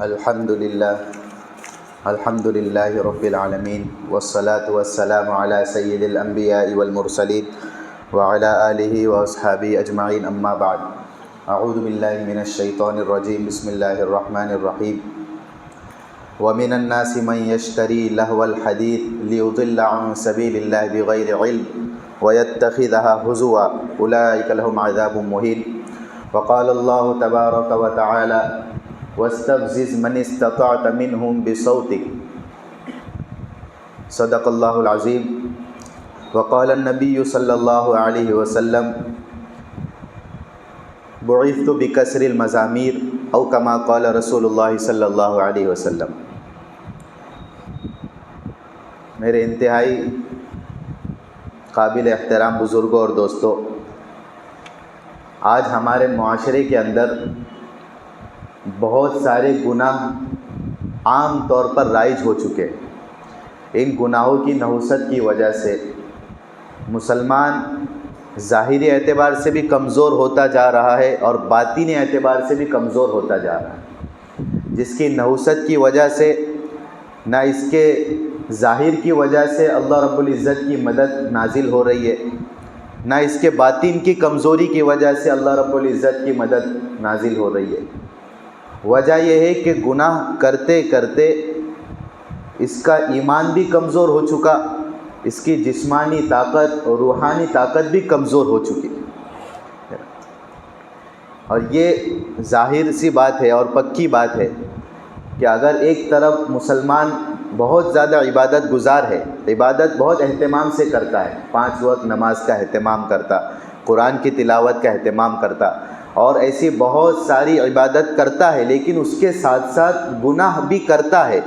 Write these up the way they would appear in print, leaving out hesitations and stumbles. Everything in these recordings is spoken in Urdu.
الحمد للہ رب العالمین والصلاة والسلام علی سید الانبیاء والمرسلین وعلی آلہ واصحابہ اجمعین اما بعد اعوذ باللہ من الشیطان الرجیم بسم اللہ الرحمن الرحیم ومن الناس من يشتری لهو الحدیث لیضل عن سبیل اللہ بغیر علم ويتخذها هزوا اولئک لهم عذاب مہین وقال اللہ تبارک وتعالی واستفزز من استطعت منهم بصوتك صدق اللہ العظیم وقال النبی صلی اللہ علیہ وسلم بعثت بکسر المزامیر او کما قال رسول اللہ صلی اللہ علیہ وسلم۔ میرے انتہائی قابل احترام بزرگوں اور دوستوں، آج ہمارے معاشرے کے اندر بہت سارے گناہ عام طور پر رائج ہو چکے۔ ان گناہوں کی نحوست کی وجہ سے مسلمان ظاہری اعتبار سے بھی کمزور ہوتا جا رہا ہے اور باطنی اعتبار سے بھی کمزور ہوتا جا رہا ہے، جس کی نحوست کی وجہ سے نہ اس کے ظاہر کی وجہ سے اللہ رب العزت کی مدد نازل ہو رہی ہے، نہ اس کے باطن کی کمزوری کی وجہ سے اللہ رب العزت کی مدد نازل ہو رہی ہے۔ وجہ یہ ہے کہ گناہ کرتے کرتے اس کا ایمان بھی کمزور ہو چکا، اس کی جسمانی طاقت اور روحانی طاقت بھی کمزور ہو چکی، اور یہ ظاہر سی بات ہے اور پکی بات ہے کہ اگر ایک طرف مسلمان بہت زیادہ عبادت گزار ہے، عبادت بہت اہتمام سے کرتا ہے، 5 وقت نماز کا اہتمام کرتا، قرآن کی تلاوت کا اہتمام کرتا اور ایسی بہت ساری عبادت کرتا ہے، لیکن اس کے ساتھ ساتھ گناہ بھی کرتا ہے،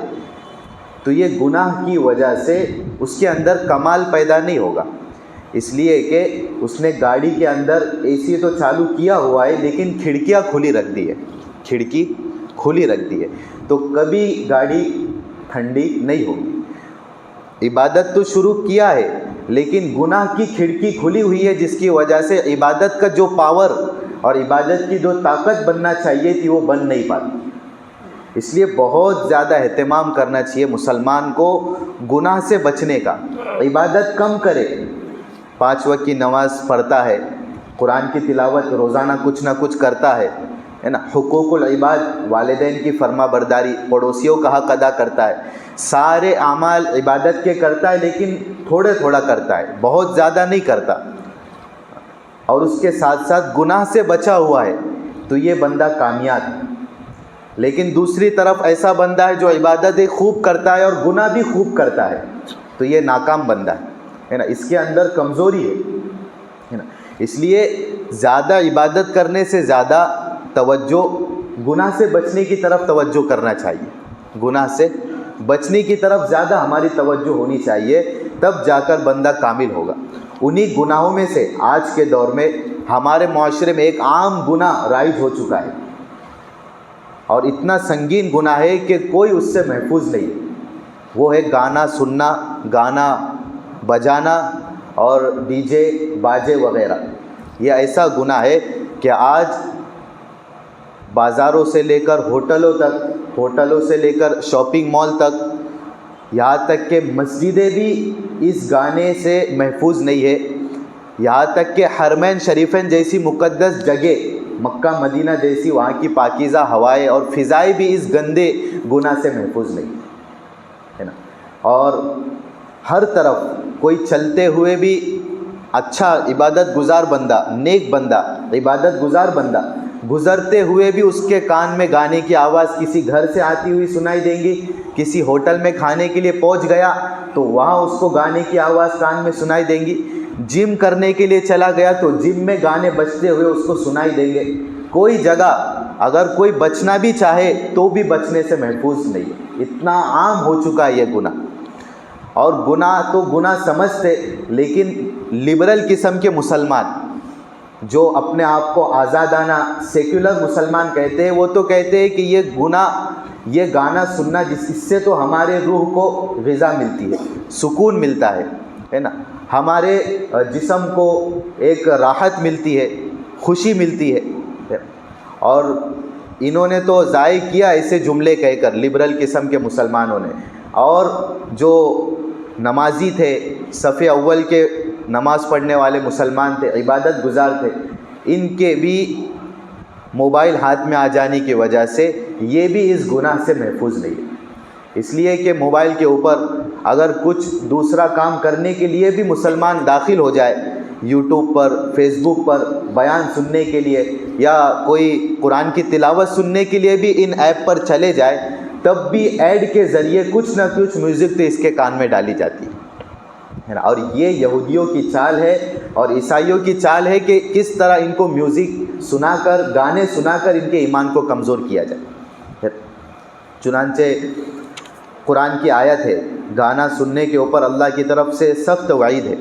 تو یہ گناہ کی وجہ سے اس کے اندر کمال پیدا نہیں ہوگا۔ اس لیے کہ اس نے گاڑی کے اندر اے سی تو چالو کیا ہوا ہے لیکن کھڑکیاں کھلی رکھ دی ہے، کھڑکی کھلی رکھ دی ہے، تو کبھی گاڑی ٹھنڈی نہیں ہوگی۔ عبادت تو شروع کیا ہے لیکن گناہ کی کھڑکی کھلی ہوئی ہے، جس کی وجہ سے عبادت کا جو پاور اور عبادت کی جو طاقت بننا چاہیے تھی وہ بن نہیں پاتی۔ اس لیے بہت زیادہ اہتمام کرنا چاہیے مسلمان کو گناہ سے بچنے کا، عبادت کم کرے، 5 وقت کی نماز پڑھتا ہے، قرآن کی تلاوت روزانہ کچھ نہ کچھ کرتا ہے نا، حقوق العباد والدین کی فرما برداری، پڑوسیوں کا حق ادا کرتا ہے، سارے اعمال عبادت کے کرتا ہے لیکن تھوڑے تھوڑا کرتا ہے، بہت زیادہ نہیں کرتا، اور اس کے ساتھ ساتھ گناہ سے بچا ہوا ہے، تو یہ بندہ کامیاب ہے۔ لیکن دوسری طرف ایسا بندہ ہے جو عبادت خوب کرتا ہے اور گناہ بھی خوب کرتا ہے، تو یہ ناکام بندہ ہے نا، اس کے اندر کمزوری ہے نا۔ اس لیے زیادہ عبادت کرنے سے زیادہ توجہ گناہ سے بچنے کی طرف توجہ کرنا چاہیے، گناہ سے بچنے کی طرف زیادہ ہماری توجہ ہونی چاہیے، تب جا کر بندہ کامل ہوگا۔ انہی گناہوں میں سے آج کے دور میں ہمارے معاشرے میں ایک عام گناہ رائج ہو چکا ہے، اور اتنا سنگین گناہ ہے کہ کوئی اس سے محفوظ نہیں ہے، وہ ہے گانا سننا، گانا بجانا اور ڈی جے باجے وغیرہ۔ یہ ایسا گناہ ہے کہ آج بازاروں سے لے کر ہوٹلوں تک، ہوٹلوں سے لے کر شاپنگ مال تک، یہاں تک کہ مسجدیں بھی اس گانے سے محفوظ نہیں ہے، یہاں تک کہ حرمین شریفین جیسی مقدس جگہ، مکہ مدینہ جیسی وہاں کی پاکیزہ ہوائیں اور فضائیں بھی اس گندے گناہ سے محفوظ نہیں ہے نا۔ اور ہر طرف کوئی چلتے ہوئے بھی اچھا عبادت گزار بندہ، نیک بندہ، عبادت گزار بندہ، گزرتے ہوئے بھی اس کے کان میں گانے کی آواز کسی گھر سے آتی ہوئی سنائی دیں گی، کسی ہوٹل میں کھانے کے لیے پہنچ گیا تو وہاں اس کو گانے کی آواز کان میں سنائی دیں گی، جم کرنے کے لیے چلا گیا تو جم میں گانے بجتے ہوئے اس کو سنائی دیں گے۔ کوئی جگہ اگر کوئی بچنا بھی چاہے تو بھی بچنے سے محفوظ نہیں ہے، اتنا عام ہو چکا ہے یہ گناہ۔ اور گناہ تو گناہ سمجھتے، لیکن لبرل قسم کے مسلمان جو اپنے آپ کو آزادانہ سیکولر مسلمان کہتے ہیں، وہ تو کہتے ہیں کہ یہ گناہ، یہ گانا سننا اس سے تو ہمارے روح کو غذا ملتی ہے، سکون ملتا ہے نا، ہمارے جسم کو ایک راحت ملتی ہے، خوشی ملتی ہے، اور انہوں نے تو ضائع کیا ایسے جملے کہہ کر لبرل قسم کے مسلمانوں نے. اور جو نمازی تھے، صف اول کے نماز پڑھنے والے مسلمان تھے، عبادت گزار تھے، ان کے بھی موبائل ہاتھ میں آ جانے کی وجہ سے یہ بھی اس گناہ سے محفوظ نہیں ہے. اس لیے کہ موبائل کے اوپر اگر کچھ دوسرا کام کرنے کے لیے بھی مسلمان داخل ہو جائے، یوٹیوب پر، فیس بک پر بیان سننے کے لیے یا کوئی قرآن کی تلاوت سننے کے لیے بھی ان ایپ پر چلے جائے، تب بھی ایڈ کے ذریعے کچھ نہ کچھ میوزک تو اس کے کان میں ڈالی جاتی ہے نا. اور یہ یہودیوں کی چال ہے اور عیسائیوں کی چال ہے کہ کس طرح ان کو میوزک سنا کر، گانے سنا کر ان کے ایمان کو کمزور کیا جائے. چنانچہ قرآن کی آیت ہے، گانا سننے کے اوپر اللہ کی طرف سے سخت وعید ہے.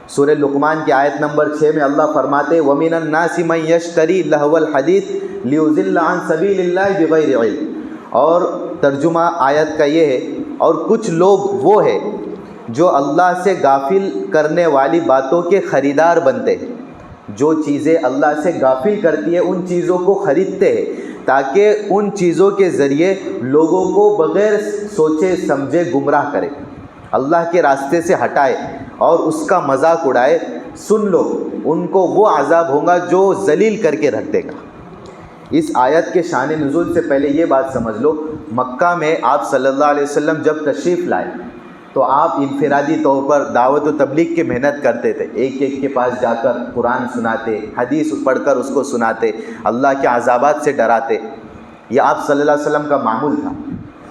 سورہ لقمان کی آیت نمبر 6 میں اللہ فرماتے وَمِنَ النَّاسِ مَن يَشْتَرِي لَهْوَ الْحَدِيثِ لِيُضِلَّ عَن سَبِيلِ اللَّهِ بِغَيْرِ عِلْمٍ. اور ترجمہ آیت کا یہ ہے، اور کچھ لوگ وہ ہے جو اللہ سے غافل کرنے والی باتوں کے خریدار بنتے ہیں. جو چیزیں اللہ سے غافل کرتی ہے ان چیزوں کو خریدتے ہیں تاکہ ان چیزوں کے ذریعے لوگوں کو بغیر سوچے سمجھے گمراہ کرے، اللہ کے راستے سے ہٹائے اور اس کا مذاق اڑائے. سن لو، ان کو وہ عذاب ہوگا جو ذلیل کر کے رکھ دے گا. اس آیت کے شان نزول سے پہلے یہ بات سمجھ لو، مکہ میں آپ صلی اللہ علیہ وسلم جب تشریف لائے تو آپ انفرادی طور پر دعوت و تبلیغ کی محنت کرتے تھے. ایک ایک کے پاس جا کر قرآن سناتے، حدیث پڑھ کر اس کو سناتے، اللہ کے عذابات سے ڈراتے. یہ آپ صلی اللہ علیہ وسلم کا معمول تھا.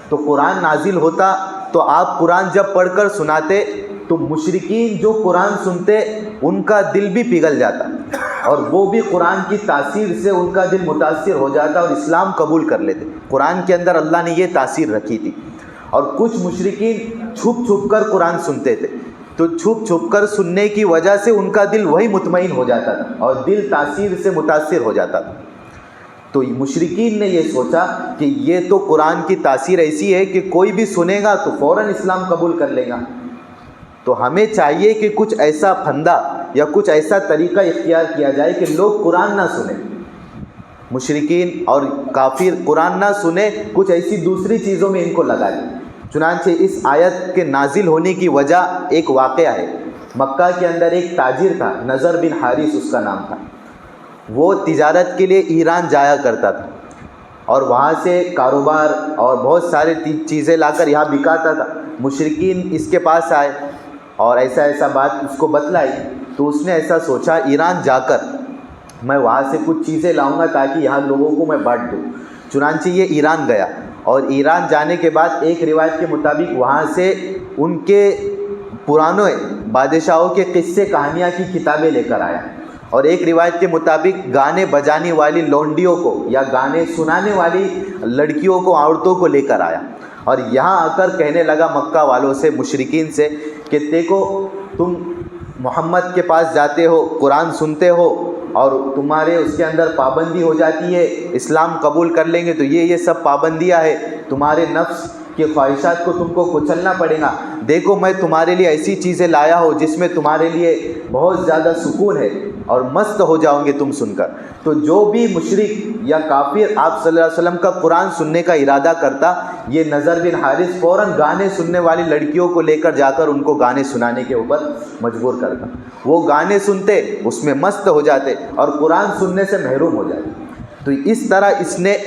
تو قرآن نازل ہوتا تو آپ قرآن جب پڑھ کر سناتے تو مشرکین جو قرآن سنتے ان کا دل بھی پگھل جاتا اور وہ بھی قرآن کی تاثیر سے ان کا دل متاثر ہو جاتا اور اسلام قبول کر لیتے. قرآن کے اندر اللہ نے یہ تاثیر رکھی تھی. اور کچھ مشرکین چھپ چھپ کر قرآن سنتے تھے، تو چھپ چھپ کر سننے کی وجہ سے ان کا دل وہی مطمئن ہو جاتا تھا اور دل تاثیر سے متاثر ہو جاتا تھا. تو مشرکین نے یہ سوچا کہ یہ تو قرآن کی تاثیر ایسی ہے کہ کوئی بھی سنے گا تو فوراً اسلام قبول کر لے گا. تو ہمیں چاہیے کہ کچھ ایسا پھندا یا کچھ ایسا طریقہ اختیار کیا جائے کہ لوگ قرآن نہ سنیں، مشرکین اور کافر قرآن نہ سنیں، کچھ ایسی دوسری چیزوں میں ان کو لگا دیں. چنانچہ اس آیت کے نازل ہونے کی وجہ ایک واقعہ ہے. مکہ کے اندر ایک تاجر تھا، نضر بن حارث اس کا نام تھا. وہ تجارت کے لیے ایران جایا کرتا تھا اور وہاں سے کاروبار اور بہت سارے چیزیں لا کر یہاں بکاتا تھا. مشرکین اس کے پاس آئے اور ایسا ایسا بات اس کو بتلائی تو اس نے ایسا سوچا ایران جا کر میں وہاں سے کچھ چیزیں لاؤں گا تاکہ یہاں لوگوں کو میں بانٹ دوں. چنانچہ یہ ایران گیا اور ایران جانے کے بعد ایک روایت کے مطابق وہاں سے ان کے پرانے بادشاہوں کے قصے کہانیاں کی کتابیں لے کر آیا اور ایک روایت کے مطابق گانے بجانے والی لونڈیوں کو یا گانے سنانے والی لڑکیوں کو، عورتوں کو لے کر آیا اور یہاں آ کر کہنے لگا مکہ والوں سے، مشرکین سے کہ دیکھو تم محمد کے پاس جاتے ہو، قرآن سنتے ہو اور تمہارے اس کے اندر پابندی ہو جاتی ہے، اسلام قبول کر لیں گے تو یہ سب پابندیاں ہے، تمہارے نفس کی خواہشات کو تم کو کچلنا پڑے گا. دیکھو میں تمہارے لیے ایسی چیزیں لایا ہوں جس میں تمہارے لیے بہت زیادہ سکون ہے اور مست ہو جاؤ گے تم سن کر. تو جو بھی مشرک یا کافر آپ صلی اللہ علیہ وسلم کا قرآن سننے کا ارادہ کرتا، یہ نضر بن حارث فوراً گانے سننے والی لڑکیوں کو لے کر جا کر ان کو گانے سنانے کے اوپر مجبور کرتا. وہ گانے سنتے، اس میں مست ہو جاتے اور قرآن سننے سے محروم ہو جاتے. تو اس طرح اس نے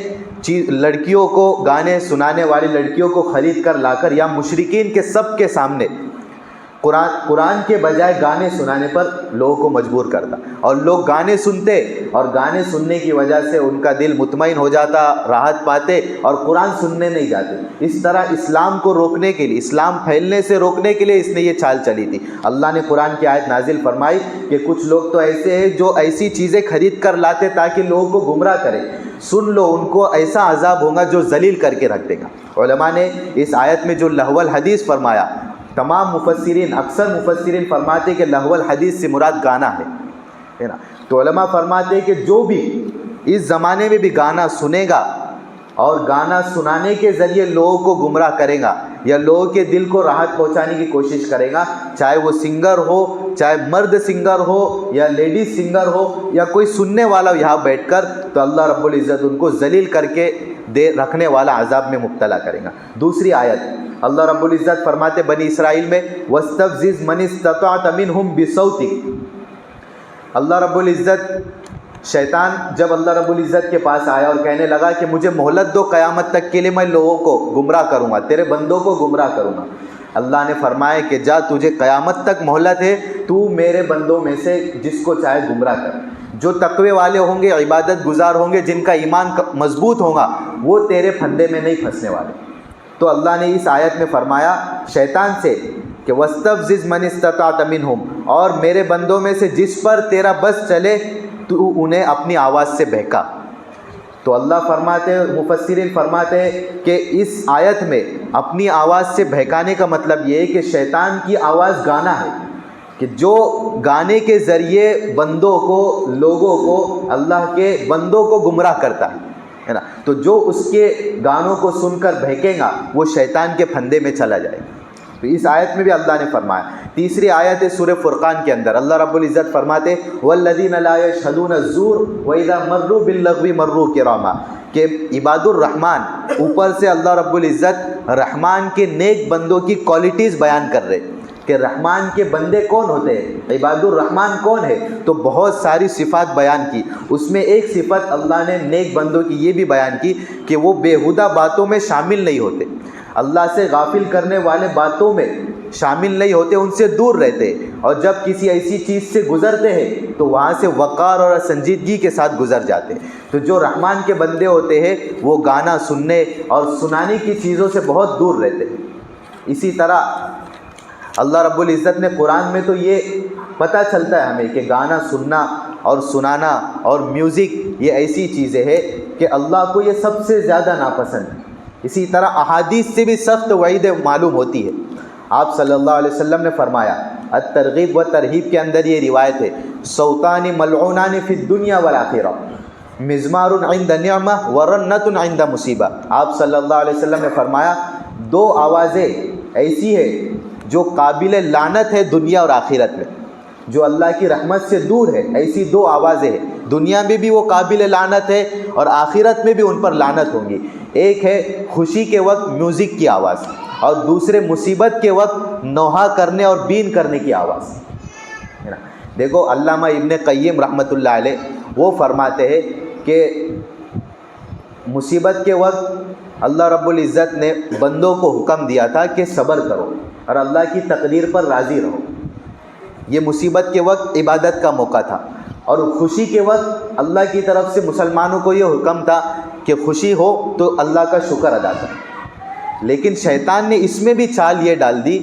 لڑکیوں کو، گانے سنانے والی لڑکیوں کو خرید کر لا کر یا مشرکین کے سب کے سامنے قرآن کے بجائے گانے سنانے پر لوگوں کو مجبور کرتا اور لوگ گانے سنتے اور گانے سننے کی وجہ سے ان کا دل مطمئن ہو جاتا، راحت پاتے اور قرآن سننے نہیں جاتے. اس طرح اسلام کو روکنے کے لیے، اسلام پھیلنے سے روکنے کے لیے اس نے یہ چال چلی تھی. اللہ نے قرآن کی آیت نازل فرمائی کہ کچھ لوگ تو ایسے ہیں جو ایسی چیزیں خرید کر لاتے تاکہ لوگوں کو گمراہ کرے. سن لو ان کو ایسا عذاب ہوگا جو ذلیل کر کے رکھ دے گا. علماء نے اس آیت میں جو لہو الحدیث فرمایا، تمام مفسرین، اکثر مفسرین فرماتے کہ لہو الحدیث سے مراد گانا ہے نا. تو علماء فرماتے کہ جو بھی اس زمانے میں بھی گانا سنے گا اور گانا سنانے کے ذریعے لوگوں کو گمراہ کرے گا، یا لوگوں کے دل کو راحت پہنچانے کی کوشش کرے گا، چاہے وہ سنگر ہو، چاہے مرد سنگر ہو یا لیڈیز سنگر ہو یا کوئی سننے والا یہاں بیٹھ کر، تو اللہ رب العزت ان کو ذلیل کر کے رکھنے والا عذاب میں مبتلا کرے گا۔ دوسری آیت اللہ رب العزت فرماتے بنی اسرائیل میں وَاسْتَفْزِزْ مَنِ اسْتَطَعْتَ مِنْهُمْ بِصَوْتِكَ، اللہ رب العزت شیطان جب اللہ رب العزت کے پاس آیا اور کہنے لگا کہ مجھے مہلت دو، قیامت تک کے لیے میں لوگوں کو گمراہ کروں گا، تیرے بندوں کو گمراہ کروں گا، اللہ نے فرمایا کہ جا تجھے قیامت تک مہلت ہے، تو میرے بندوں میں سے جس کو چاہے گمراہ کر، جو تقوی والے ہوں گے، عبادت گزار ہوں گے، جن کا ایمان مضبوط ہوگا، وہ تیرے پھندے میں نہیں پھنسنے والے۔ تو اللہ نے اس آیت میں فرمایا شیطان سے کہ وَاسْتَفْزِزْ مَنِ اسْتَطَعْتَ مِنْهُمْ، اور میرے بندوں میں سے جس پر تیرا بس چلے تو انہیں اپنی آواز سے بہکا۔ تو اللہ فرماتے، مفسرین فرماتے کہ اس آیت میں اپنی آواز سے بہکانے کا مطلب یہ ہے کہ شیطان کی آواز گانا ہے، کہ جو گانے کے ذریعے بندوں کو، لوگوں کو، اللہ کے بندوں کو گمراہ کرتا ہے نا، تو جو اس کے گانوں کو سن کر بہکے گا وہ شیطان کے پھندے میں چلا جائے گا۔ تو اس آیت میں بھی اللہ نے فرمایا۔ تیسری آیت ہے سورہ فرقان کے اندر اللہ رب العزت فرماتے وَالَّذِينَ لَا يَشْهَدُونَ الزُّورَ وَإِذَا مَرُّوا بِاللَّغْوِ مَرُّوا كِرَامًا، کہ عباد الرحمن، اوپر سے اللہ رب العزت رحمان کے نیک بندوں کی کوالٹیز بیان کر رہے کہ رحمان کے بندے کون ہوتے ہیں، عباد الرحمن کون ہے، تو بہت ساری صفات بیان کی، اس میں ایک صفت اللہ نے نیک بندوں کی یہ بھی بیان کی کہ وہ بیہودہ باتوں میں شامل نہیں ہوتے، اللہ سے غافل کرنے والے باتوں میں شامل نہیں ہوتے، ان سے دور رہتے، اور جب کسی ایسی چیز سے گزرتے ہیں تو وہاں سے وقار اور سنجیدگی کے ساتھ گزر جاتے ہیں۔ تو جو رحمان کے بندے ہوتے ہیں وہ گانا سننے اور سنانے کی چیزوں سے بہت دور رہتے ہیں۔ اسی طرح اللہ رب العزت نے قرآن میں تو یہ پتہ چلتا ہے ہمیں کہ گانا سننا اور سنانا اور میوزک یہ ایسی چیزیں ہیں کہ اللہ کو یہ سب سے زیادہ ناپسند ہے۔ اسی طرح احادیث سے بھی سخت وعید معلوم ہوتی ہے۔ آپ صلی اللہ علیہ وسلم نے فرمایا، الترغیب و ترہیب کے اندر یہ روایت ہے، صوتان ملعونان فی الدنیا والآخرہ، مزمار عند نعمہ ورنۃ عند مصیبہ۔ آپ صلی اللہ علیہ وسلم نے فرمایا دو آوازیں ایسی ہے جو قابل لعنت ہے دنیا اور آخرت میں، جو اللہ کی رحمت سے دور ہے، ایسی دو آوازیں ہیں، دنیا میں بھی وہ قابل لعنت ہے اور آخرت میں بھی ان پر لعنت ہوں گی۔ ایک ہے خوشی کے وقت میوزک کی آواز، اور دوسرے مصیبت کے وقت نوحہ کرنے اور بین کرنے کی آواز۔ دیکھو علامہ ابن قیم رحمۃ اللہ علیہ وہ فرماتے ہیں کہ مصیبت کے وقت اللہ رب العزت نے بندوں کو حکم دیا تھا کہ صبر کرو اور اللہ کی تقدیر پر راضی رہو۔ یہ مصیبت کے وقت عبادت کا موقع تھا، اور خوشی کے وقت اللہ کی طرف سے مسلمانوں کو یہ حکم تھا کہ خوشی ہو تو اللہ کا شکر ادا کرو۔ لیکن شیطان نے اس میں بھی چال یہ ڈال دی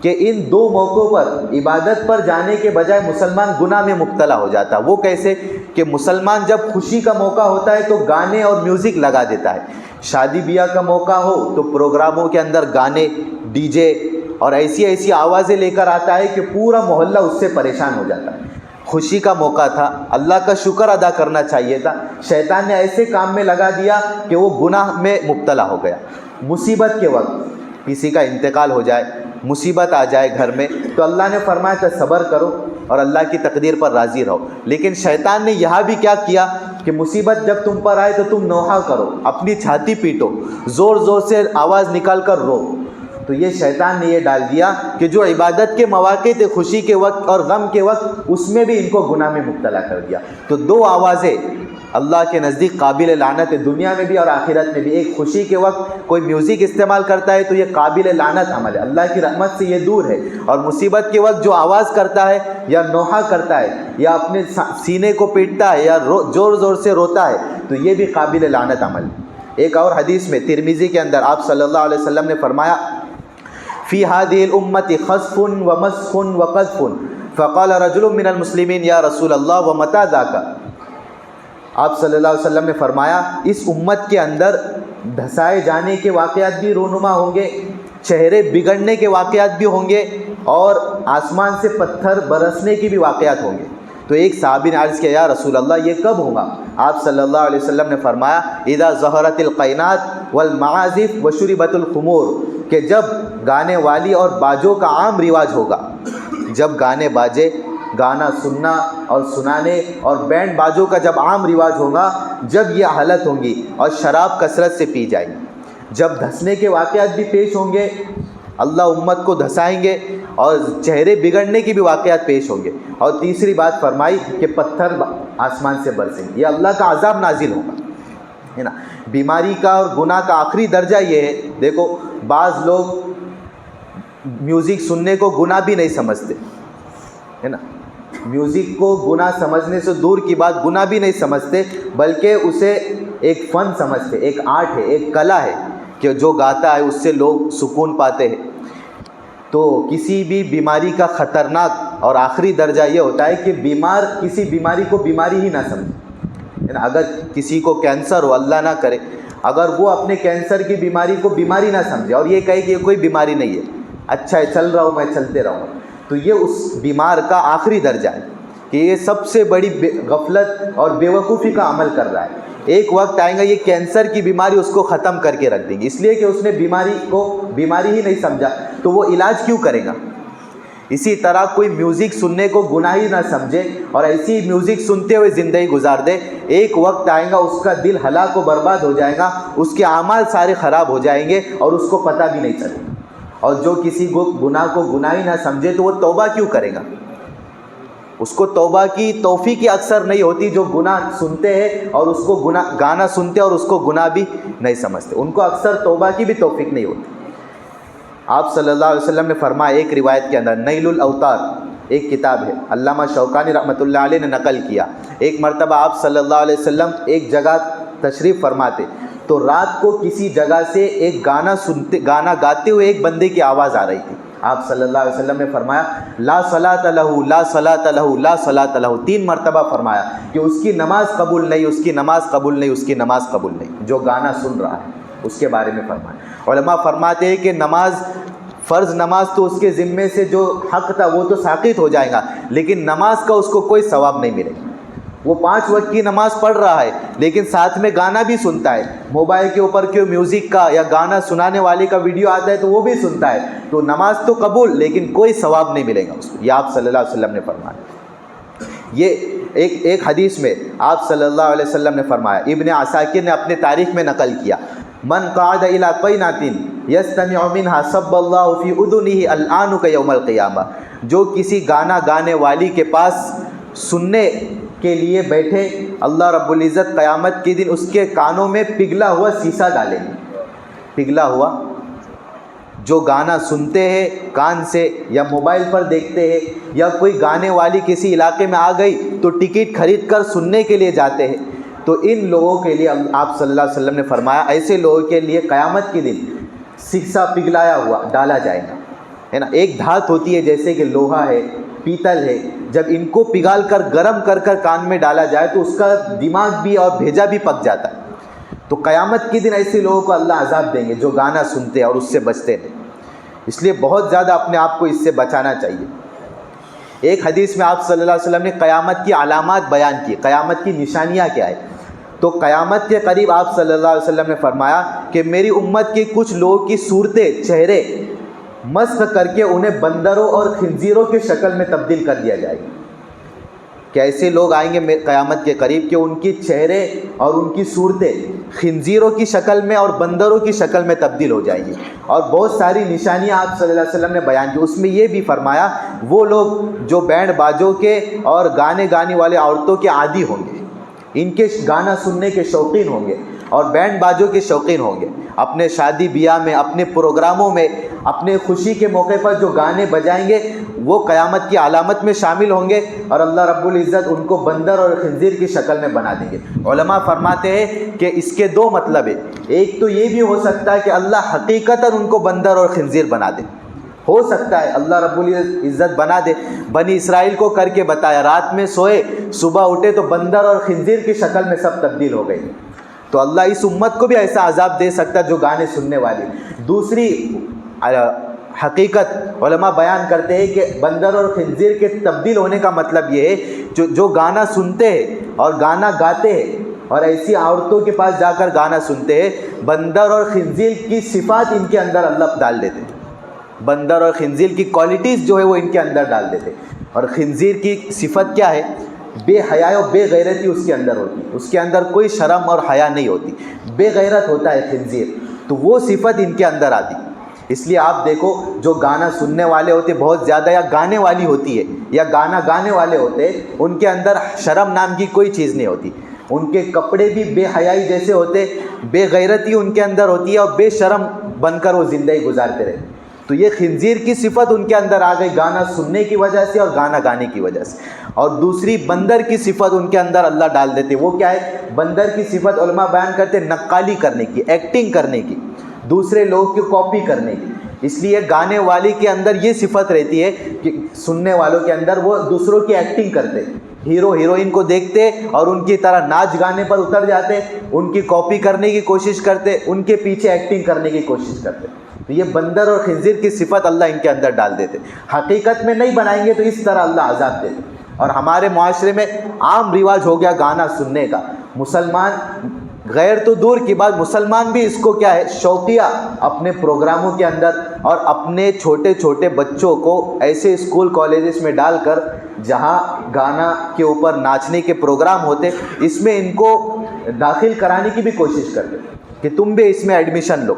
کہ ان دو موقعوں پر عبادت پر جانے کے بجائے مسلمان گناہ میں مبتلا ہو جاتا۔ وہ کیسے کہ مسلمان جب خوشی کا موقع ہوتا ہے تو گانے اور میوزک لگا دیتا ہے، شادی بیاہ کا موقع ہو تو پروگراموں کے اندر گانے، ڈی جے اور ایسی آوازیں لے کر آتا ہے کہ پورا محلہ اس سے پریشان ہو جاتا ہے۔ خوشی کا موقع تھا، اللہ کا شکر ادا کرنا چاہیے تھا، شیطان نے ایسے کام میں لگا دیا کہ وہ گناہ میں مبتلا ہو گیا۔ مصیبت کے وقت کسی کا انتقال ہو جائے، مصیبت آ جائے گھر میں، تو اللہ نے فرمایا کہ صبر کرو اور اللہ کی تقدیر پر راضی رہو۔ لیکن شیطان نے یہاں بھی کیا کیا کہ مصیبت جب تم پر آئے تو تم نوحہ کرو، اپنی چھاتی پیٹو، زور زور سے آواز نکال کر رو۔ تو یہ شیطان نے یہ ڈال دیا کہ جو عبادت کے مواقع تھے خوشی کے وقت اور غم کے وقت، اس میں بھی ان کو گناہ میں مبتلا کر دیا۔ تو دو آوازیں اللہ کے نزدیک قابل لعنت ہے، دنیا میں بھی اور آخرت میں بھی۔ ایک خوشی کے وقت کوئی میوزک استعمال کرتا ہے تو یہ قابل لعنت عمل ہے، اللہ کی رحمت سے یہ دور ہے، اور مصیبت کے وقت جو آواز کرتا ہے یا نوحہ کرتا ہے یا اپنے سینے کو پیٹتا ہے یا زور زور سے روتا ہے تو یہ بھی قابل لعنت عمل ہے۔ ایک اور حدیث میں ترمذی کے اندر آپ صلی اللہ علیہ وسلم نے فرمایا فی هذه الامة خسف ومسخ وقذف فقال رجل من المسلمین یا رسول اللہ ومتى ذاک۔ آپ صلی اللہ علیہ وسلم نے فرمایا اس امت کے اندر دھسائے جانے کے واقعات بھی رونما ہوں گے، چہرے بگڑنے کے واقعات بھی ہوں گے، اور آسمان سے پتھر برسنے کی بھی واقعات ہوں گے۔ تو ایک صحابی نے عرض کیا یا رسول اللہ یہ کب ہوگا؟ آپ صلی اللہ علیہ وسلم نے فرمایا اذا ظہرت القینات والمعازف وشربت الخمور، کہ جب گانے والی اور باجوں کا عام رواج ہوگا، جب گانے باجے، گانا سننا اور سنانے اور بینڈ باجوں کا جب عام رواج ہوگا، جب یہ حالت ہوں گی اور شراب کثرت سے پی جائے گی، جب دھنسنے کے واقعات بھی پیش ہوں گے، اللہ امت کو دھسائیں گے، اور چہرے بگڑنے کے بھی واقعات پیش ہوں گے، اور تیسری بات فرمائی کہ پتھر آسمان سے برسیں گے، یہ اللہ کا عذاب نازل ہوگا، ہے نا۔ بیماری کا اور گناہ کا آخری درجہ یہ ہے، دیکھو بعض لوگ میوزک سننے کو گناہ بھی نہیں سمجھتے، ہے نا، میوزک کو گناہ سمجھنے سے دور کی بات، گناہ بھی نہیں سمجھتے، بلکہ اسے ایک فن سمجھتے، ایک آرٹ ہے، ایک کلا ہے کہ جو گاتا ہے اس سے لوگ سکون پاتے ہیں۔ تو کسی بھی بیماری کا خطرناک اور آخری درجہ یہ ہوتا ہے کہ بیمار کسی بیماری کو بیماری ہی نہ سمجھے، ہے نا۔ اگر کسی کو کینسر ہو، اللہ نہ کرے، اگر وہ اپنے کینسر کی بیماری کو بیماری نہ سمجھے اور یہ کہے کہ یہ کوئی بیماری نہیں ہے، اچھا ہے چل رہا ہوں میں، چلتے رہوں گا، تو یہ اس بیمار کا آخری درجہ ہے کہ یہ سب سے بڑی غفلت اور بیوقوفی کا عمل کر رہا ہے۔ ایک وقت آئے گا یہ کینسر کی بیماری اس کو ختم کر کے رکھ دیں گی، اس لیے کہ اس نے بیماری کو بیماری ہی نہیں سمجھا، تو وہ علاج کیوں کرے گا۔ اسی طرح کوئی میوزک سننے کو گناہ ہی نہ سمجھے اور ایسی میوزک سنتے ہوئے زندگی گزار دے، ایک وقت آئے گا اس کا دل ہلاک و برباد ہو جائے گا، اس کے اعمال سارے خراب ہو جائیں گے اور اس کو پتہ بھی نہیں چلے گا۔ اور جو کسی کو گناہ ہی نہ سمجھے تو وہ توبہ کیوں کرے گا، اس کو توبہ کی توفیق ہی اکثر نہیں ہوتی، جو گناہ سنتے ہیں اور اس کو گانا سنتے اور اس کو گناہ بھی نہیں سمجھتے، ان کو اکثر توبہ کی بھی توفیق نہیں ہوتی۔ آپ صلی اللہ علیہ وسلم نے فرمایا ایک روایت کے اندر، نیل الاوتار ایک کتاب ہے، علامہ شوکانی رحمۃ اللہ علیہ نے نقل کیا، ایک مرتبہ آپ صلی اللہ علیہ وسلم ایک جگہ تشریف فرماتے تو رات کو کسی جگہ سے ایک گانا گاتے ہوئے ایک بندے کی آواز آ رہی تھی۔ آپ صلی اللہ علیہ وسلم نے فرمایا لا صلاۃ لہ لا صلاۃ لہ لا صلاۃ لہ، 3 مرتبہ فرمایا کہ اس کی نماز قبول نہیں، اس کی نماز قبول نہیں، اس کی نماز قبول نہیں، جو گانا سن رہا ہے اس کے بارے میں فرمایا۔ علماء فرماتے ہیں کہ نماز، فرض نماز تو اس کے ذمے سے جو حق تھا وہ تو ساقط ہو جائے گا، لیکن نماز کا اس کو کوئی ثواب نہیں ملے گا۔ وہ 5 وقت کی نماز پڑھ رہا ہے لیکن ساتھ میں گانا بھی سنتا ہے، موبائل کے اوپر کوئی میوزک کا یا گانا سنانے والے کا ویڈیو آتا ہے تو وہ بھی سنتا ہے، تو نماز تو قبول لیکن کوئی ثواب نہیں ملے گا اس کو، یہ آپ صلی اللہ علیہ وسلم نے فرمایا۔ یہ ایک حدیث میں آپ صلی اللہ علیہ وسلم نے فرمایا، ابن عساکر نے اپنے تاریخ میں نقل کیا، من قعد الى قینۃ یستمع منها صب اللہ فی اذنہ الآنک یوم القیامہ، جو کسی گانا گانے والی کے پاس سننے کے لیے بیٹھے، اللہ رب العزت قیامت کے دن اس کے کانوں میں پگھلا ہوا سیسا ڈالیں گے۔ پگھلا ہوا، جو گانا سنتے ہیں کان سے یا موبائل پر دیکھتے ہیں، یا کوئی گانے والی کسی علاقے میں آ گئی تو ٹکٹ خرید کر سننے کے لیے جاتے ہیں، تو ان لوگوں کے لیے آپ صلی اللہ علیہ وسلم نے فرمایا ایسے لوگوں کے لیے قیامت کے دن سیسا پگھلایا ہوا ڈالا جائے گا، ہے نا۔ ایک دھات ہوتی ہے جیسے کہ لوہا ہے، پیتل ہے، جب ان کو پگھال کر گرم کر کان میں ڈالا جائے تو اس کا دماغ بھی اور بھیجا بھی پک جاتا ہے۔ تو قیامت کے دن ایسے لوگوں کو اللہ عذاب دیں گے جو گانا سنتے ہیں اور اس سے بچتے نہیں، اس لیے بہت زیادہ اپنے آپ کو اس سے بچانا چاہیے۔ ایک حدیث میں آپ صلی اللہ علیہ وسلم نے قیامت کی علامات بیان کی، قیامت کی نشانیاں کیا ہے، تو قیامت کے قریب آپ صلی اللہ علیہ وسلم نے فرمایا کہ میری امت کے کچھ لوگوں کی صورتیں، چہرے مسخ کر کے انہیں بندروں اور خنزیروں کی شکل میں تبدیل کر دیا جائے گا۔ کہ ایسے لوگ آئیں گے قیامت کے قریب کہ ان کی چہرے اور ان کی صورتیں خنزیروں کی شکل میں اور بندروں کی شکل میں تبدیل ہو جائیں گی، اور بہت ساری نشانیاں آپ صلی اللہ علیہ وسلم نے بیان کی۔ اس میں یہ بھی فرمایا وہ لوگ جو بینڈ باجوں کے اور گانے گانے والے عورتوں کے عادی ہوں گے، ان کے گانا سننے کے شوقین ہوں گے اور بینڈ باجوں کے شوقین ہوں گے، اپنے شادی بیاہ میں، اپنے پروگراموں میں، اپنے خوشی کے موقع پر جو گانے بجائیں گے وہ قیامت کی علامت میں شامل ہوں گے، اور اللہ رب العزت ان کو بندر اور خنزیر کی شکل میں بنا دیں گے۔ علماء فرماتے ہیں کہ اس کے 2 مطلب ہیں، ایک تو یہ بھی ہو سکتا ہے کہ اللہ حقیقتاً ان کو بندر اور خنزیر بنا دے، ہو سکتا ہے اللہ رب العزت بنا دے۔ بنی اسرائیل کو کر کے بتایا، رات میں سوئے صبح اٹھے تو بندر اور خنزیر کی شکل میں سب تبدیل ہو گئی، تو اللہ اس امت کو بھی ایسا عذاب دے سکتا ہے جو گانے سننے والی۔ دوسری حقیقت علماء بیان کرتے ہیں کہ بندر اور خنزیر کے تبدیل ہونے کا مطلب یہ ہے جو گانا سنتے ہیں اور گانا گاتے ہیں اور ایسی عورتوں کے پاس جا کر گانا سنتے ہیں، بندر اور خنزیر کی صفات ان کے اندر اللہ ڈال دیتے ہیں، بندر اور خنزیر کی کوالٹیز جو ہے وہ ان کے اندر ڈال دیتے ہیں۔ اور خنزیر کی صفت کیا ہے؟ بے حیائی اور بے غیرتی اس کے اندر ہوتی، اس کے اندر کوئی شرم اور حیا نہیں ہوتی، بے غیرت ہوتا ہے خنزیر، تو وہ صفت ان کے اندر آتی۔ اس لیے آپ دیکھو جو گانا سننے والے ہوتے بہت زیادہ، یا گانے والی ہوتی ہے یا گانا گانے والے ہوتے، ان کے اندر شرم نام کی کوئی چیز نہیں ہوتی، ان کے کپڑے بھی بے حیائی جیسے ہوتے، بے غیرتی ان کے اندر ہوتی ہے اور بے شرم بن کر وہ زندگی گزارتے رہتے۔ تو یہ خنزیر کی صفت ان کے اندر آ گئی گانا سننے کی وجہ سے اور گانا گانے کی وجہ سے۔ اور دوسری بندر کی صفت ان کے اندر اللہ ڈال دیتے، وہ کیا ہے؟ بندر کی صفت علماء بیان کرتے نقالی کرنے کی، ایکٹنگ کرنے کی، دوسرے لوگ کی کاپی کرنے کی۔ اس لیے گانے والی کے اندر یہ صفت رہتی ہے کہ سننے والوں کے اندر وہ دوسروں کی ایکٹنگ کرتے، ہیرو ہیروئن کو دیکھتے اور ان کی طرح ناچ گانے پر اتر جاتے، ان کی کاپی کرنے کی کوشش کرتے، ان کے پیچھے ایکٹنگ کرنے کی کوشش کرتے۔ تو یہ بندر اور خنزیر کی صفت اللہ ان کے اندر ڈال دیتے، حقیقت میں نہیں بنائیں گے تو اس طرح اللہ عذاب دیتے۔ اور ہمارے معاشرے میں عام رواج ہو گیا گانا سننے کا، مسلمان غیر تو دور کی بات، مسلمان بھی اس کو کیا ہے شوقیہ اپنے پروگراموں کے اندر، اور اپنے چھوٹے چھوٹے بچوں کو ایسے اسکول کالجز میں ڈال کر جہاں گانا کے اوپر ناچنے کے پروگرام ہوتے، اس میں ان کو داخل کرانے کی بھی کوشش کرتے کہ تم بھی اس میں ایڈمیشن لو۔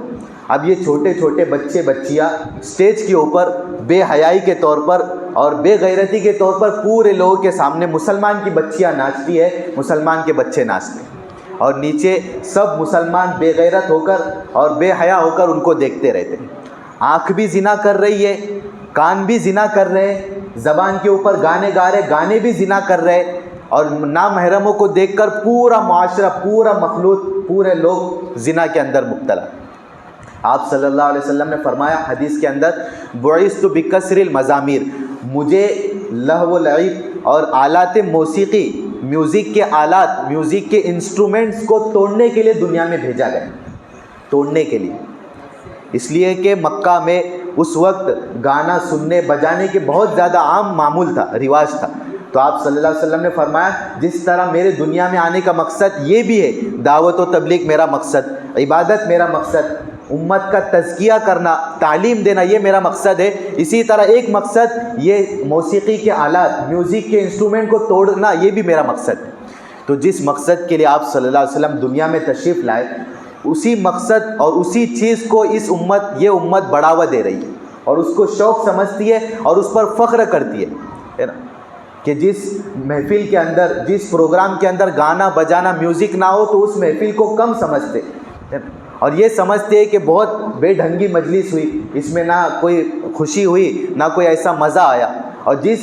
اب یہ چھوٹے چھوٹے بچے بچیاں اسٹیج کے اوپر بے حیائی کے طور پر اور بے غیرتی کے طور پر پورے لوگوں کے سامنے مسلمان کی بچیاں ناچتی ہے، مسلمان کے بچے ناچتے ہیں، اور نیچے سب مسلمان بے غیرت ہو کر اور بے حیا ہو کر ان کو دیکھتے رہتے ہیں۔ آنکھ بھی زنا کر رہی ہے، کان بھی زنا کر رہے، زبان کے اوپر گانے گا رہے، گانے بھی زنا کر رہے، اور نامحرموں کو دیکھ کر پورا معاشرہ، پورا مخلوق، پورے لوگ زنا کے اندر مبتلا۔ آپ صلی اللہ علیہ وسلم نے فرمایا حدیث کے اندر، بعثت بکسر المزامیر، مجھے لہو و لعب اور آلات موسیقی، میوزک کے آلات، میوزک کے انسٹرومنٹس کو توڑنے کے لیے دنیا میں بھیجا گیا، توڑنے کے لیے۔ اس لیے کہ مکہ میں اس وقت گانا سننے بجانے کے بہت زیادہ عام معمول تھا، رواج تھا۔ تو آپ صلی اللہ علیہ وسلم نے فرمایا جس طرح میرے دنیا میں آنے کا مقصد یہ بھی ہے، دعوت و تبلیغ میرا مقصد، عبادت میرا مقصد، امت کا تزکیہ کرنا، تعلیم دینا، یہ میرا مقصد ہے، اسی طرح ایک مقصد یہ موسیقی کے آلات، میوزک کے انسٹرومنٹ کو توڑنا، یہ بھی میرا مقصد ہے۔ تو جس مقصد کے لیے آپ صلی اللہ علیہ وسلم دنیا میں تشریف لائے، اسی مقصد اور اسی چیز کو یہ امت بڑھاوا دے رہی ہے اور اس کو شوق سمجھتی ہے اور اس پر فخر کرتی ہے نا، کہ جس محفل کے اندر، جس پروگرام کے اندر گانا بجانا میوزک نہ ہو تو اس محفل کو کم سمجھتے ہیں، اور یہ سمجھتے ہیں کہ بہت بے ڈھنگی مجلس ہوئی، اس میں نہ کوئی خوشی ہوئی، نہ کوئی ایسا مزہ آیا۔ اور جس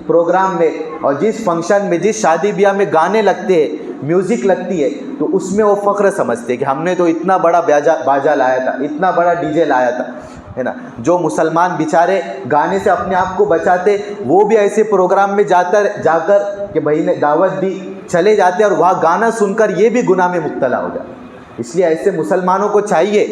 پروگرام میں اور جس فنکشن میں، جس شادی بیاہ میں گانے لگتے ہیں، میوزک لگتی ہے، تو اس میں وہ فخر سمجھتے کہ ہم نے تو اتنا بڑا باجا لایا تھا، اتنا بڑا ڈی جے لایا تھا، ہے نا۔ جو مسلمان بیچارے گانے سے اپنے آپ کو بچاتے، وہ بھی ایسے پروگرام میں جا کر کہ بھائی نے دعوت دی، چلے جاتے اور وہاں گانا سن کر یہ بھی گناہ میں مبتلا ہو جاتے۔ اس لیے ایسے مسلمانوں کو چاہیے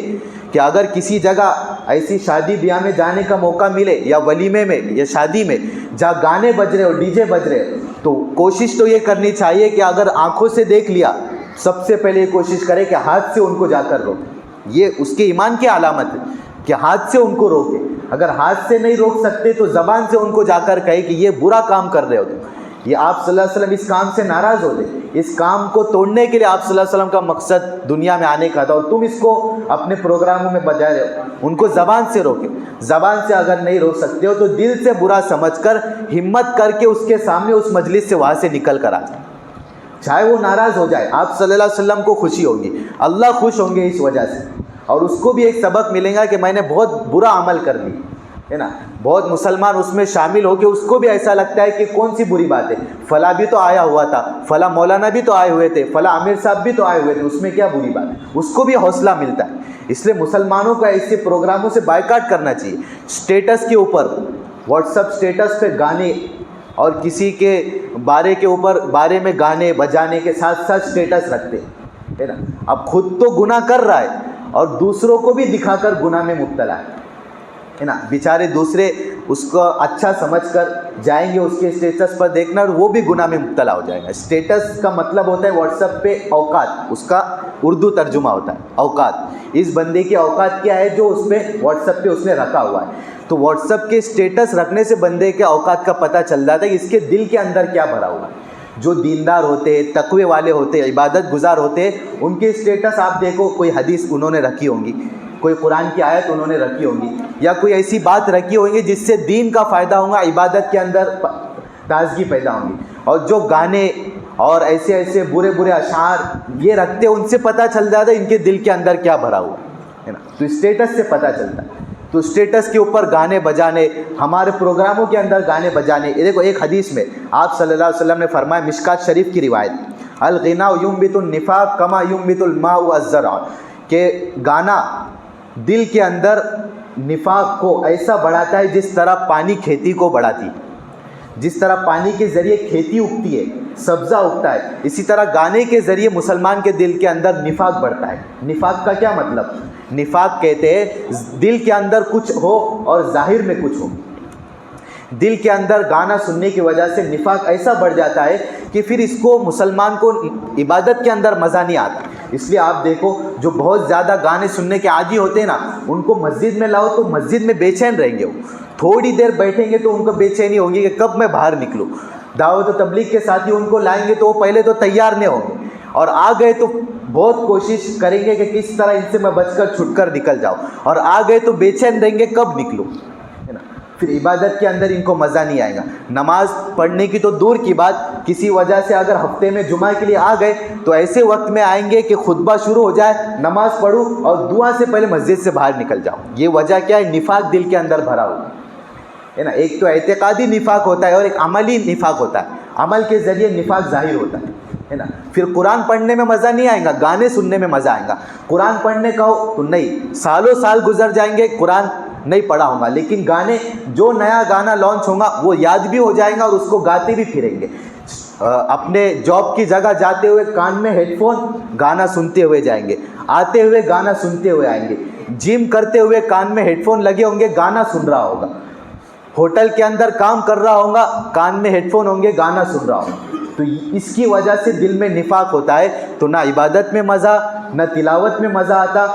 کہ اگر کسی جگہ ایسی شادی بیاہ میں جانے کا موقع ملے، یا ولیمے میں یا شادی میں جہاں گانے بج رہے اور ڈی جے بج رہے، تو کوشش تو یہ کرنی چاہیے کہ اگر آنکھوں سے دیکھ لیا، سب سے پہلے یہ کوشش کرے کہ ہاتھ سے ان کو جا کر روکے۔ یہ اس کے ایمان کی علامت ہے کہ ہاتھ سے ان کو روکے۔ اگر ہاتھ سے نہیں روک سکتے تو زبان سے ان کو جا کر کہے کہ یہ برا کام کر رہے ہو تم۔ یہ آپ صلی اللہ علیہ وسلم اس کام سے ناراض ہوتے، اس کام کو توڑنے کے لیے آپ صلی اللہ علیہ وسلم کا مقصد دنیا میں آنے کا تھا، اور تم اس کو اپنے پروگراموں میں بجا رہے ہو۔ ان کو زبان سے روکے، زبان سے اگر نہیں روک سکتے ہو تو دل سے برا سمجھ کر، ہمت کر کے اس کے سامنے اس مجلس سے وہاں سے نکل کر آ جائے، چاہے وہ ناراض ہو جائے، آپ صلی اللہ علیہ وسلم کو خوشی ہوگی، اللہ خوش ہوں گے اس وجہ سے، اور اس کو بھی ایک سبق ملے گا کہ میں نے بہت برا عمل کر لی، ہے نا۔ بہت مسلمان اس میں شامل ہو کے اس کو بھی ایسا لگتا ہے کہ کون سی بری بات ہے، فلاں بھی تو آیا ہوا تھا، فلاں مولانا بھی تو آئے ہوئے تھے، فلاں امیر صاحب بھی تو آئے ہوئے تھے، اس میں کیا بری بات ہے، اس کو بھی حوصلہ ملتا ہے۔ اس لیے مسلمانوں کو ایسے پروگراموں سے بائیکاٹ کرنا چاہیے۔ اسٹیٹس کے اوپر، واٹس ایپ اسٹیٹس پہ گانے اور کسی کے بارے میں گانے بجانے کے ساتھ ساتھ اسٹیٹس رکھتے ہیں، ہے نا۔ اب خود تو گناہ کر رہا ہے اور دوسروں کو بھی دکھا کر گناہ میں مبتلا ہے نا۔ بیچارے دوسرے اس کو اچھا سمجھ کر جائیں گے اس کے اسٹیٹس پر دیکھنا اور وہ بھی گناہ میں مبتلا ہو جائے گا۔ اسٹیٹس کا مطلب ہوتا ہے واٹس ایپ پہ اوقات، اس کا اردو ترجمہ ہوتا ہے اوقات۔ اس بندے کی اوقات کیا ہے جو اس پہ واٹس ایپ پہ اس نے رکھا ہوا ہے، تو واٹس ایپ کے اسٹیٹس رکھنے سے بندے کے اوقات کا پتہ چل جاتا ہے کہ اس کے دل کے اندر کیا بھرا ہوا ہے۔ جو دیندار ہوتے ہیں، تقوی والے ہوتے ہیں، عبادت گزار ہوتے ہیں، ان کے اسٹیٹس آپ دیکھو، کوئی حدیث انہوں نے رکھی ہوں گی، کوئی قرآن کی آیت انہوں نے رکھی ہوں گی، یا کوئی ایسی بات رکھی ہوگی جس سے دین کا فائدہ ہوگا، عبادت کے اندر تازگی پیدا ہوں گی۔ اور جو گانے اور ایسے ایسے برے برے اشعار یہ رکھتے ہیں، ان سے پتہ چل جاتا ہے ان کے دل کے اندر کیا بھرا ہوا ہے نا، تو اسٹیٹس سے پتہ چلتا ہے۔ تو اسٹیٹس کے اوپر گانے بجانے، ہمارے پروگراموں کے اندر گانے بجانے، یہ دیکھو ایک حدیث میں آپ صلی اللہ علیہ وسلم نے فرمایا، مشکات شریف کی روایت، الغناء ينبت النفاق كما ينبت الماء الزرع، کہ گانا دل کے اندر نفاق کو ایسا بڑھاتا ہے جس طرح پانی کھیتی کو بڑھاتی ہے، جس طرح پانی کے ذریعے کھیتی اگتی ہے، سبزہ اگتا ہے، اسی طرح گانے کے ذریعے مسلمان کے دل کے اندر نفاق بڑھتا ہے۔ نفاق کا کیا مطلب؟ نفاق کہتے ہیں دل کے اندر کچھ ہو اور ظاہر میں کچھ ہو۔ دل کے اندر گانا سننے کی وجہ سے نفاق ایسا بڑھ جاتا ہے کہ پھر اس کو مسلمان کو عبادت کے اندر مزہ نہیں آتا۔ اس لیے آپ دیکھو جو بہت زیادہ گانے سننے کے عادی ہوتے ہیں نا، ان کو مسجد میں لاؤ تو مسجد میں بے چین رہیں گے، وہ تھوڑی دیر بیٹھیں گے تو ان کو بے چینی ہوگی کہ کب میں باہر نکلوں۔ دعوت و تبلیغ کے ساتھی ان کو لائیں گے تو وہ پہلے تو تیار نہیں ہوں گے، اور آ گئے تو بہت کوشش کریں گے کہ کس طرح ان سے میں بچ کر چھٹ کر نکل جاؤں، اور آ گئے تو بے چین رہیں گے کب نکلوں، ہے نا۔ پھر عبادت کے اندر ان کو مزہ نہیں آئے گا۔ نماز پڑھنے کی تو دور کی بات، کسی وجہ سے اگر ہفتے میں جمعہ کے لیے آ گئے تو ایسے وقت میں آئیں گے کہ خطبہ شروع ہو جائے، نماز پڑھوں اور دعا سے پہلے مسجد سے باہر نکل جاؤں۔ یہ وجہ کیا ہے؟ نفاق دل کے اندر بھرا ہوا ہے نا۔ ایک تو اعتقادی نفاق ہوتا ہے اور ایک عملی نفاق ہوتا ہے، عمل کے ذریعے نفاق ظاہر ہوتا ہے نا۔ پھر قرآن پڑھنے میں مزہ نہیں آئے گا، گانے سننے میں مزہ آئے گا۔ قرآن پڑھنے کا ہو تو نہیں، سالوں سال گزر جائیں گے قرآن نہیں پڑھا ہوں گا، لیکن گانے جو نیا گانا لانچ ہوگا وہ یاد بھی ہو جائے گا اور اس کو گاتے بھی پھریں گے۔ اپنے جاب کی جگہ جاتے ہوئے کان میں ہیڈ فون، گانا سنتے ہوئے جائیں گے، آتے ہوئے گانا سنتے ہوئے آئیں گے، جم کرتے ہوئے کان میں ہیڈ فون لگے ہوں گے، گانا سن رہا ہوگا، ہوٹل کے اندر کام کر رہا ہوگا، کان میں ہیڈ فون ہوں گے، گانا سن رہا ہوگا۔ تو اس کی وجہ سے دل میں نفاق ہوتا ہے، تو نہ عبادت میں مزہ، نہ تلاوت میں مزہ آتا،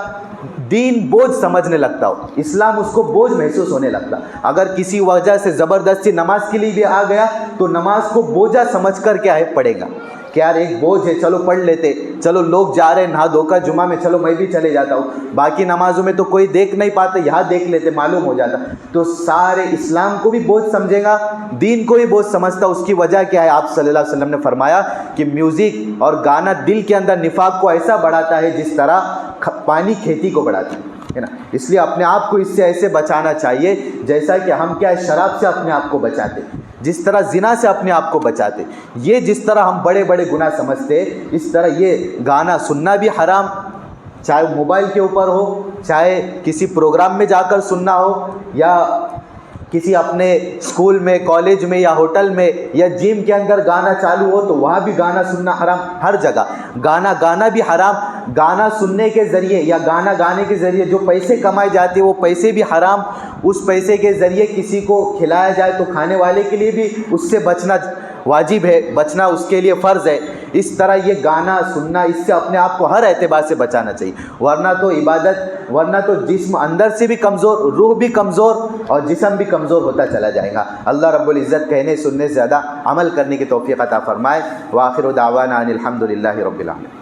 دین بوجھ سمجھنے لگتا ہو، اسلام اس کو بوجھ محسوس ہونے لگتا۔ اگر کسی وجہ سے زبردستی نماز کے لیے بھی آ گیا تو نماز کو بوجھا سمجھ کر کے آئے پڑے گا کہ یار ایک بوجھ ہے، چلو پڑھ لیتے، چلو لوگ جا رہے ہیں نہا دھو کر جمعہ میں، چلو میں بھی چلے جاتا ہوں، باقی نمازوں میں تو کوئی دیکھ نہیں پاتے، یہاں دیکھ لیتے، معلوم ہو جاتا۔ تو سارے اسلام کو بھی بوجھ سمجھے گا، دین کو بھی بوجھ سمجھتا۔ اس کی وجہ کیا ہے؟ آپ صلی اللہ علیہ وسلم نے فرمایا کہ میوزک اور گانا دل کے اندر نفاق کو ایسا بڑھاتا ہے جس طرح پانی کھیتی کو بڑھاتا ہے نا۔ اس لیے اپنے آپ کو اس سے ایسے بچانا چاہیے جیسا کہ ہم کیا ہے، شراب سے اپنے آپ کو بچاتے، جس طرح زنا سے اپنے آپ کو بچاتے، یہ جس طرح ہم بڑے بڑے گناہ سمجھتے، اس طرح یہ گانا سننا بھی حرام، چاہے موبائل کے اوپر ہو، چاہے کسی پروگرام میں جا کر سننا ہو، یا کسی اپنے اسکول میں، کالج میں، یا ہوٹل میں، یا جم کے اندر گانا چالو ہو تو وہاں بھی گانا سننا حرام۔ ہر جگہ گانا بھی حرام۔ گانا سننے کے ذریعے یا گانا گانے کے ذریعے جو پیسے کمائے جاتے ہیں وہ پیسے بھی حرام۔ اس پیسے کے ذریعے کسی کو کھلایا جائے تو کھانے والے کے لیے بھی اس سے بچنا واجب ہے، بچنا اس کے لیے فرض ہے۔ اس طرح یہ گانا سننا، اس سے اپنے آپ کو ہر اعتبار سے بچانا چاہیے، ورنہ تو جسم اندر سے بھی کمزور، روح بھی کمزور اور جسم بھی کمزور ہوتا چلا جائے گا۔ اللہ رب العزت کہنے سننے سے زیادہ عمل کرنے کی توفیق عطا فرمائے۔ وآخر دعوانا ان الحمد للہ رب العالمین۔